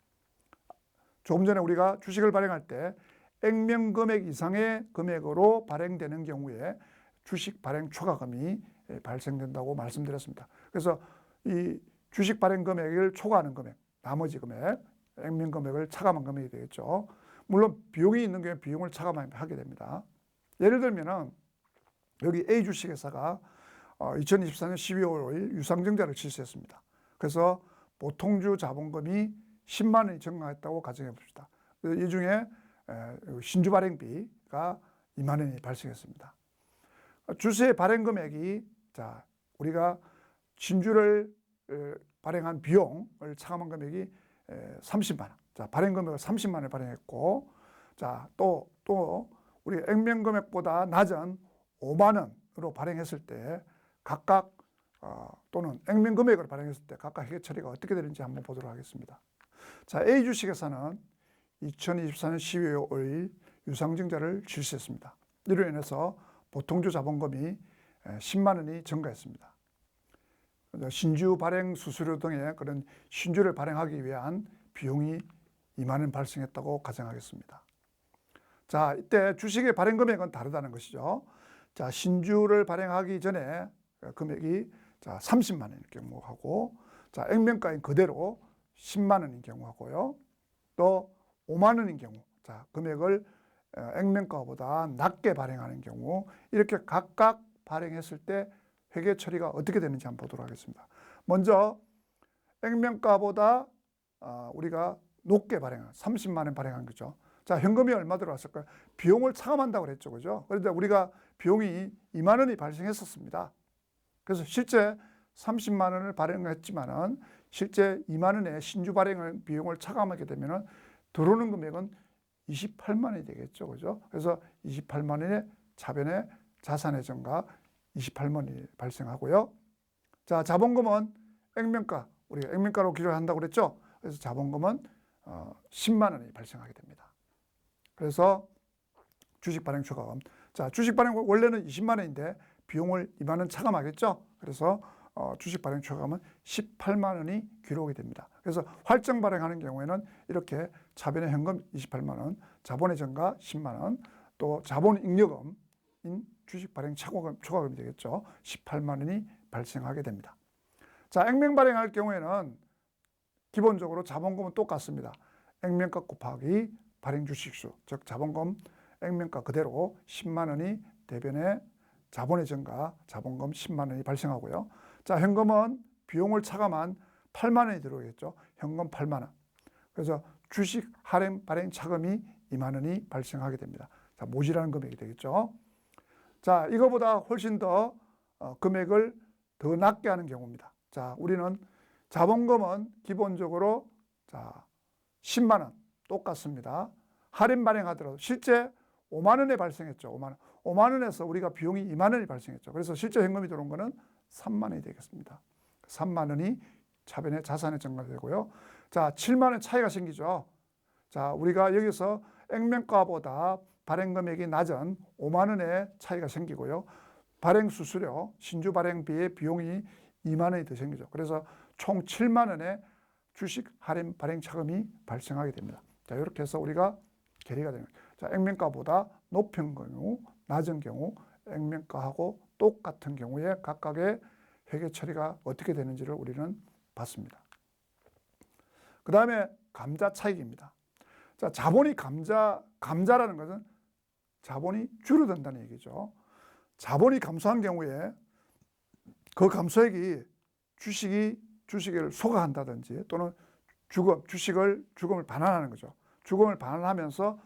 조금 전에 우리가 주식을 발행할 때 액면 금액 이상의 금액으로 발행되는 경우에 주식 발행 초과금이 발생된다고 말씀드렸습니다. 그래서 이 주식 발행 금액을 초과하는 금액, 나머지 금액, 액면 금액을 차감한 금액이 되겠죠. 물론 비용이 있는 경우에 비용을 차감하게 됩니다. 예를 들면은 여기 A 주식회사가 2024년 12월 5일 유상증자를 실시했습니다. 그래서 보통주 자본금이 10만 원이 증가했다고 가정해 봅시다. 이 중에 신주 발행비가 2만 원이 발생했습니다. 주식의 발행 금액이 자 우리가 신주를 발행한 비용을 차감한 금액이 30만 원. 자 발행 금액을 30만 원을 발행했고 자 또 우리 액면 금액보다 낮은 5만 원으로 발행했을 때 각각 또는 액면 금액을 발행했을 때 각각 회계 처리가 어떻게 되는지 한번 보도록 하겠습니다. 자 A 주식회사는 2024년 12월 5일 유상증자를 실시했습니다. 이로 인해서 보통주 자본금이 10만 원이 증가했습니다. 신주 발행 수수료 등의 그런 신주를 발행하기 위한 비용이 2만 원 발생했다고 가정하겠습니다. 자, 이때 주식의 발행 금액은 다르다는 것이죠. 자, 신주를 발행하기 전에 금액이 자, 30만 원일 경우하고, 자, 액면가인 그대로 10만 원인 경우하고요. 또 5만 원인 경우, 자, 금액을 액면가보다 낮게 발행하는 경우, 이렇게 각각 발행했을 때 회계 처리가 어떻게 되는지 한번 보도록 하겠습니다. 먼저 액면가보다 우리가 높게 발행한 30만 원 발행한 거죠. 자, 현금이 얼마 들어왔을까요? 비용을 차감한다고 그랬죠. 그죠? 그런데 우리가 비용이 2만 원이 발생했었습니다. 그래서 실제 30만 원을 발행했지만은 실제 2만 원의 신주 발행 비용을 차감하게 되면은 들어오는 금액은 28만 원이 되겠죠. 그죠? 그래서 28만 원의 차변의 자산의 증가 28만 원이 발생하고요. 자, 자본금은 액면가, 우리가 액면가로 기록한다고 그랬죠. 그래서 자본금은 10만 원이 발생하게 됩니다. 그래서 주식 발행 초과금. 자, 주식 발행 원래는 20만 원인데 비용을 2만 원 차감하겠죠. 그래서 주식 발행 초과금은 18만 원이 기록이 됩니다. 그래서 활정 발행하는 경우에는 이렇게 차변의 현금 28만 원, 자본의 증가 10만 원, 또 자본 잉여금인 주식 발행 초과금이 되겠죠. 18만 원이 발생하게 됩니다. 자, 액면 발행할 경우에는 기본적으로 자본금은 똑같습니다. 액면가 곱하기 발행 주식수, 즉 자본금 액면가 그대로 10만 원이 대변에 자본의 증가, 자본금 10만 원이 발생하고요. 자, 현금은 비용을 차감한 8만 원이 들어오겠죠. 현금 8만 원. 그래서 주식 할인 발행 차금이 2만 원이 발생하게 됩니다. 자, 모자라는 금액이 되겠죠. 자, 이거보다 훨씬 더 금액을 더 낮게 하는 경우입니다. 자, 우리는 자본금은 기본적으로 자, 10만 원 똑같습니다. 할인 발행하더라도 실제 5만 원에 발생했죠. 5만 원. 5만 원에서 우리가 비용이 2만 원이 발생했죠. 그래서 실제 현금이 들어온 거는 3만 원이 되겠습니다. 3만 원이 차변의 자산의 증가가 되고요. 자, 7만 원 차이가 생기죠. 자, 우리가 여기서 액면가보다 발행 금액이 낮은 5만 원의 차이가 생기고요. 발행 수수료, 신주 발행비의 비용이 2만 원이 더 생기죠. 그래서 총 7만 원의 주식 할인 발행 차금이 발생하게 됩니다. 자, 이렇게 해서 우리가 계리가 되는 거죠. 자, 액면가보다 높은 경우, 낮은 경우, 액면가하고 똑같은 경우에 각각의 회계 처리가 어떻게 되는지를 우리는 봤습니다. 그 다음에 감자 차익입니다. 자, 자본이 감자라는 것은 자본이 줄어든다는 얘기죠. 자본이 감소한 경우에 그 감소액이 주식을 소각한다든지 또는 주금을 반환하는 거죠. 주금을 반환하면서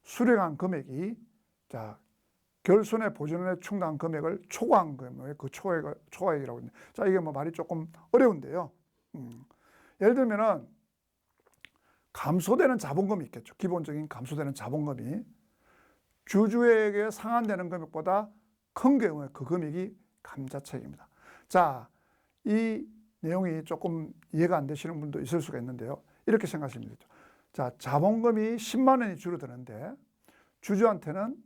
수령한 금액이 자, 결손의 보존에 충당한 금액을 초과한 금액, 그 초과액이라고 합니다. 자, 이게 뭐 말이 조금 어려운데요. 예를 들면은 감소되는 자본금이 있겠죠. 기본적인 감소되는 자본금이 주주에게 상환되는 금액보다 큰 경우에 그 금액이 감자차익입니다. 자, 이 내용이 조금 이해가 안 되시는 분도 있을 수가 있는데요. 이렇게 생각하시면 되죠. 자, 자본금이 10만 원이 줄어드는데 주주한테는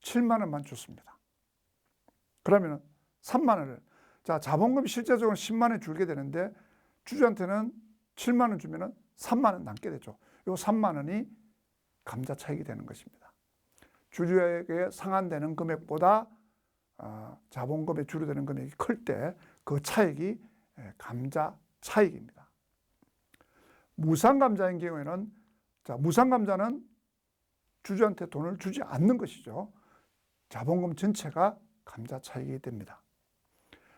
7만 원만 줬습니다. 그러면 3만 원을, 자, 자본금이 실제적으로 10만 원이 줄게 되는데 주주한테는 7만 원 주면은 3만 원 남게 되죠. 이 3만 원이 감자 차익이 되는 것입니다. 주주에게 상환되는 금액보다 자본금에 줄어드는 금액이 클 때 그 차익이 감자 차익입니다. 무상감자인 경우에는 자, 무상감자는 주주한테 돈을 주지 않는 것이죠. 자본금 전체가 감자 차익이 됩니다.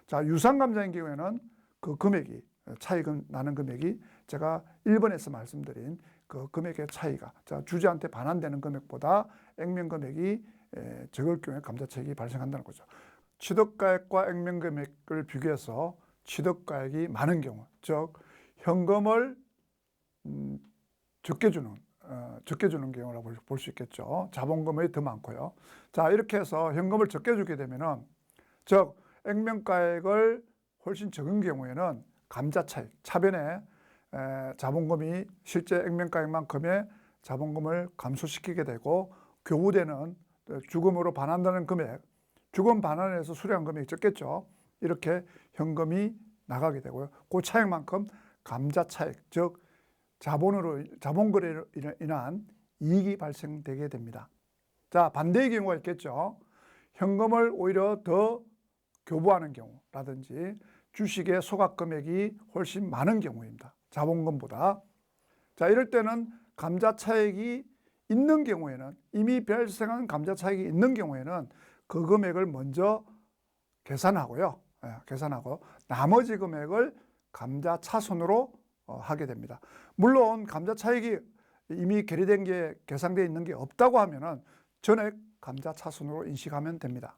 자, 유상감자인 경우에는 그 금액이 차익은 나는 금액이 제가 1번에서 말씀드린 그 금액의 차이가 자, 주주한테 반환되는 금액보다 액면 금액이 적을 경우에 감자 차익이 발생한다는 거죠. 취득가액과 액면 금액을 비교해서 취득가액이 많은 경우, 즉 현금을 적게 주는 경우라고 볼 수 있겠죠. 자본금이 더 많고요. 자, 이렇게 해서 현금을 적게 주게 되면은, 즉 액면가액을 훨씬 적은 경우에는 감자 차익, 차변에 자본금이 실제 액면가액만큼의 자본금을 감소시키게 되고 교부되는 주금으로 반환되는 금액, 주금 반환해서 수령한 금액이 적겠죠. 이렇게 현금이 나가게 되고요. 그 차익만큼 감자 차익, 즉 자본거래로 인한 이익이 발생되게 됩니다. 자, 반대의 경우가 있겠죠. 현금을 오히려 더 교부하는 경우라든지 주식의 소각 금액이 훨씬 많은 경우입니다. 자본금보다. 자, 이럴 때는 감자 차익이 있는 경우에는, 이미 발생한 감자 차익이 있는 경우에는 그 금액을 먼저 계산하고요. 계산하고 나머지 금액을 감자 차손으로 하게 됩니다. 물론 감자 차익이 이미 계리된 게 계산되어 있는 게 없다고 하면은 전액 감자 차손으로 인식하면 됩니다.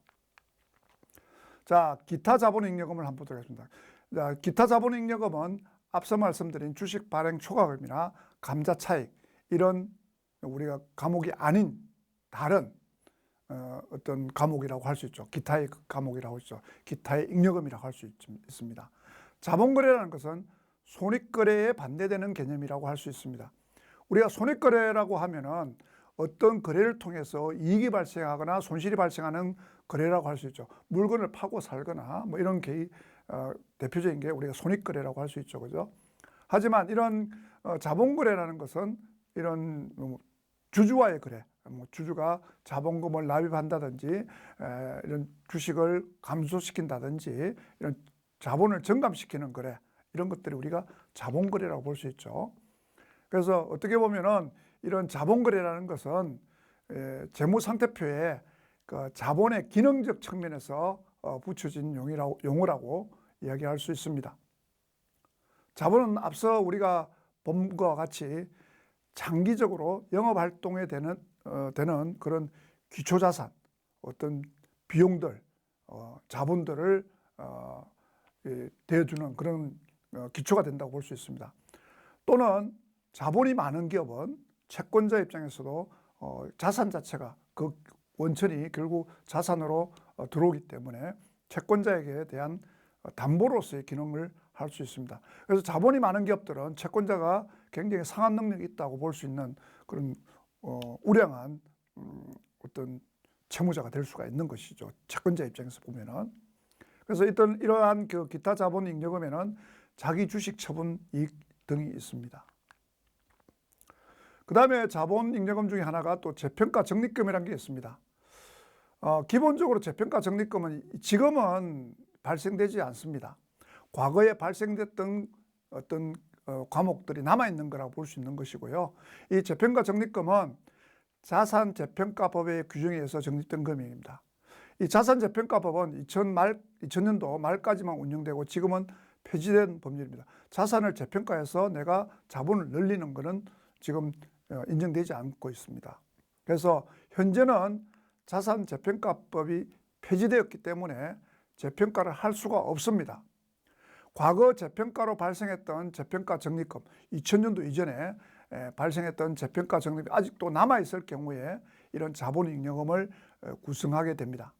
자, 기타 자본잉여금을 한번 보도록 하겠습니다. 자, 기타 자본잉여금은 앞서 말씀드린 주식 발행 초과금이나 감자 차익, 이런 우리가 과목이 아닌 다른 어떤 과목이라고 할 수 있죠. 기타의 과목이라고 할 수 있죠. 기타의 잉여금이라고 할 수 있습니다. 자본거래라는 것은 손익거래에 반대되는 개념이라고 할 수 있습니다. 우리가 손익거래라고 하면은 어떤 거래를 통해서 이익이 발생하거나 손실이 발생하는 거래라고 할 수 있죠. 물건을 파고 살거나 뭐 이런 대표적인 게 우리가 손익거래라고 할 수 있죠. 그죠? 하지만 이런 자본거래라는 것은 이런 주주와의 거래, 주주가 자본금을 납입한다든지 이런 주식을 감소시킨다든지 이런 자본을 증감시키는 거래, 이런 것들이 우리가 자본거래라고 볼 수 있죠. 그래서 어떻게 보면은 이런 자본거래라는 것은 재무상태표에 그 자본의 기능적 측면에서 붙여진 용어라고 이야기할 수 있습니다. 자본은 앞서 우리가 본 것과 같이 장기적으로 영업활동에 되는 그런 기초자산, 어떤 비용들, 자본들을 대주는 그런 기초가 된다고 볼 수 있습니다. 또는 자본이 많은 기업은 채권자 입장에서도 자산 자체가 그 원천이 결국 자산으로 들어오기 때문에 채권자에게 대한 담보로서의 기능을 할 수 있습니다. 그래서 자본이 많은 기업들은 채권자가 굉장히 상환 능력이 있다고 볼 수 있는 그런 우량한 어떤 채무자가 될 수가 있는 것이죠. 채권자 입장에서 보면은. 그래서 이러한 그 기타 자본 잉여금에는 자기 주식 처분 이익 등이 있습니다. 그 다음에 자본 잉여금 중에 하나가 또 재평가 적립금이라는 게 있습니다. 기본적으로 재평가 적립금은 지금은 발생되지 않습니다. 과거에 발생됐던 어떤 과목들이 남아있는 거라고 볼 수 있는 것이고요. 이 재평가 적립금은 자산재평가법의 규정에 의해서 적립된 금액입니다. 이 자산재평가법은 2000년도 말까지만 운영되고 지금은 폐지된 법률입니다. 자산을 재평가해서 내가 자본을 늘리는 것은 지금 인정되지 않고 있습니다. 그래서 현재는 자산재평가법이 폐지되었기 때문에 재평가를 할 수가 없습니다. 과거 재평가로 발생했던 재평가 적립금, 2000년도 이전에 발생했던 재평가 적립금이 아직도 남아있을 경우에 이런 자본잉여금을 구성하게 됩니다.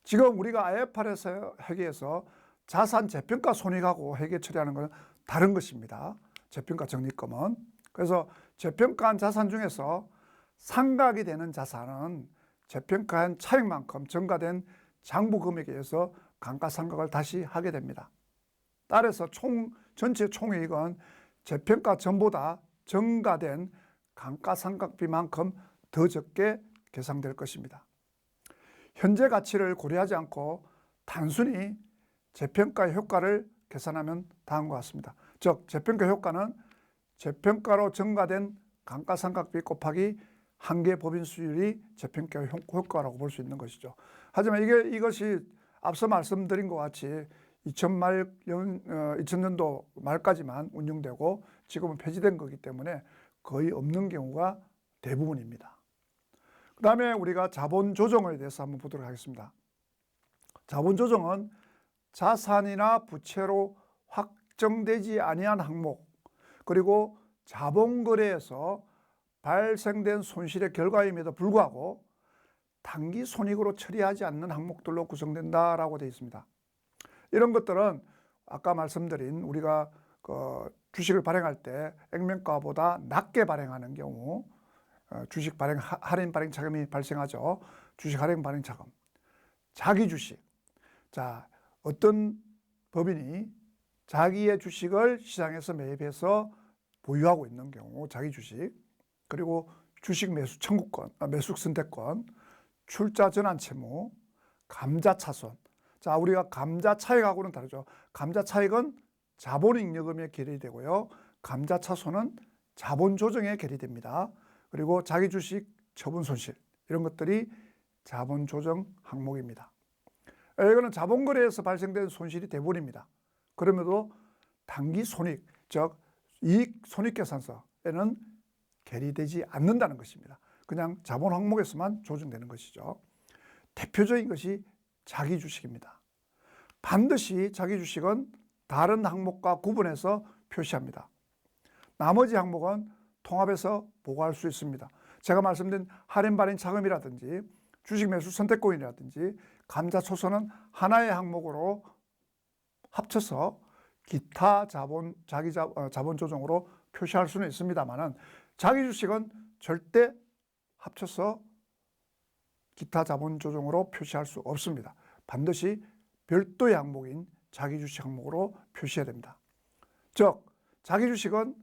지금 우리가 IFRS 회계에서 자산 재평가 손익하고 회계 처리하는 것은 다른 것입니다. 재평가 적립금은. 그래서 재평가한 자산 중에서 상각이 되는 자산은 재평가한 차익만큼 증가된 장부 금액에 의해서 감가상각을 다시 하게 됩니다. 따라서 전체 총이익은 재평가 전보다 증가된 감가상각비만큼 더 적게 계상될 것입니다. 현재 가치를 고려하지 않고 단순히 재평가의 효과를 계산하면 다음과 같습니다. 즉 재평가 효과는 재평가로 증가된 감가상각비 곱하기 한계 법인 수율이 재평가 효과라고 볼 수 있는 것이죠. 하지만 이것이 앞서 말씀드린 것 같이 2000년도 말까지만 운영되고 지금은 폐지된 거기 때문에 거의 없는 경우가 대부분입니다. 그 다음에 우리가 자본 조정에 대해서 한번 보도록 하겠습니다. 자본 조정은 자산이나 부채로 확정되지 아니한 항목, 그리고 자본거래에서 발생된 손실의 결과임에도 불구하고 단기 손익으로 처리하지 않는 항목들로 구성된다라고 되어 있습니다. 이런 것들은 아까 말씀드린 우리가 주식을 발행할 때 액면가보다 낮게 발행하는 경우 주식 발행 할인 발행 차금이 발생하죠. 주식 할인 발행 차금, 자기 주식. 자, 어떤 법인이 자기의 주식을 시장에서 매입해서 보유하고 있는 경우 자기 주식, 그리고 주식 매수 청구권, 매수 선택권, 출자 전환 채무, 감자 차손. 자, 우리가 감자 차익하고는 다르죠. 감자 차익은 자본잉여금에 결의되고요. 감자 차손은 자본 조정에 결의됩니다. 그리고 자기 주식 처분 손실, 이런 것들이 자본 조정 항목입니다. 이거는 자본거래에서 발생된 손실이 대부분입니다. 그럼에도 단기 손익, 즉 이익 손익계산서에는 결의되지 않는다는 것입니다. 그냥 자본 항목에서만 조정되는 것이죠. 대표적인 것이 자기 주식입니다. 반드시 자기 주식은 다른 항목과 구분해서 표시합니다. 나머지 항목은 통합해서 보고할 수 있습니다. 제가 말씀드린 할인 발행 차금이라든지 주식 매수 선택권이라든지 감자 초선은 하나의 항목으로 합쳐서 기타 자본, 자본 조정으로 표시할 수는 있습니다만은 자기 주식은 절대 합쳐서 기타 자본 조정으로 표시할 수 없습니다. 반드시 별도의 항목인 자기 주식 항목으로 표시해야 됩니다. 즉, 자기 주식은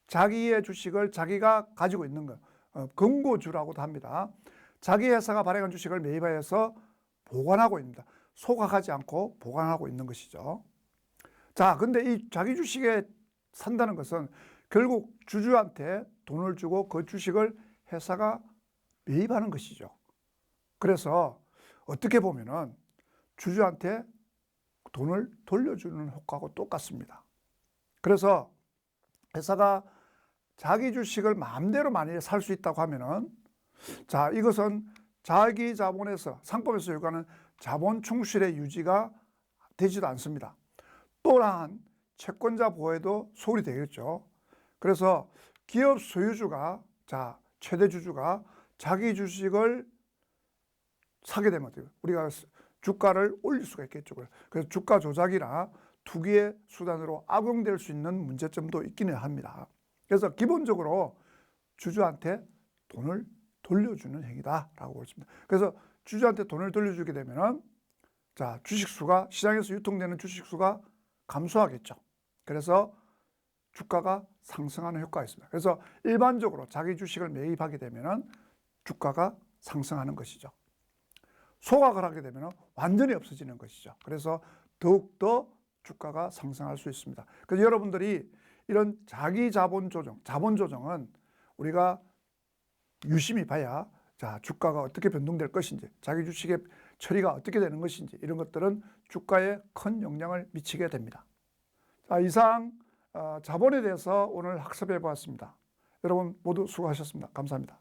자기의 주식을 자기가 가지고 있는 것, 금고주라고도 합니다. 자기 회사가 발행한 주식을 매입하여서 보관하고 있습니다. 소각하지 않고 보관하고 있는 것이죠. 자, 근데 이 자기 주식에 산다는 것은 결국 주주한테 돈을 주고 그 주식을 회사가 매입하는 것이죠. 그래서 어떻게 보면은 주주한테 돈을 돌려주는 효과하고 똑같습니다. 그래서 회사가 자기 주식을 마음대로 만약에 살 수 있다고 하면은, 자, 이것은 자기 자본에서, 상법에서 요구하는 자본 충실의 유지가 되지도 않습니다. 또한 채권자 보호에도 소홀히 되겠죠. 그래서 기업 소유주가, 자, 최대 주주가 자기 주식을 사게 되면 우리가 주가를 올릴 수가 있겠죠. 그래서 주가 조작이나 투기의 수단으로 악용될 수 있는 문제점도 있기는 합니다. 그래서 기본적으로 주주한테 돈을 돌려주는 행위다라고 볼 수 있습니다. 그래서 주주한테 돈을 돌려주게 되면은, 자, 주식수가, 시장에서 유통되는 주식수가 감소하겠죠. 그래서 주가가 상승하는 효과가 있습니다. 그래서 일반적으로 자기 주식을 매입하게 되면은 주가가 상승하는 것이죠. 소각을 하게 되면 완전히 없어지는 것이죠. 그래서 더욱더 주가가 상승할 수 있습니다. 그래서 여러분들이 이런 자기 자본 조정, 자본 조정은 우리가 유심히 봐야, 자, 주가가 어떻게 변동될 것인지, 자기 주식의 처리가 어떻게 되는 것인지, 이런 것들은 주가에 큰 영향을 미치게 됩니다. 자, 이상 자본에 대해서 오늘 학습해 보았습니다. 여러분 모두 수고하셨습니다. 감사합니다.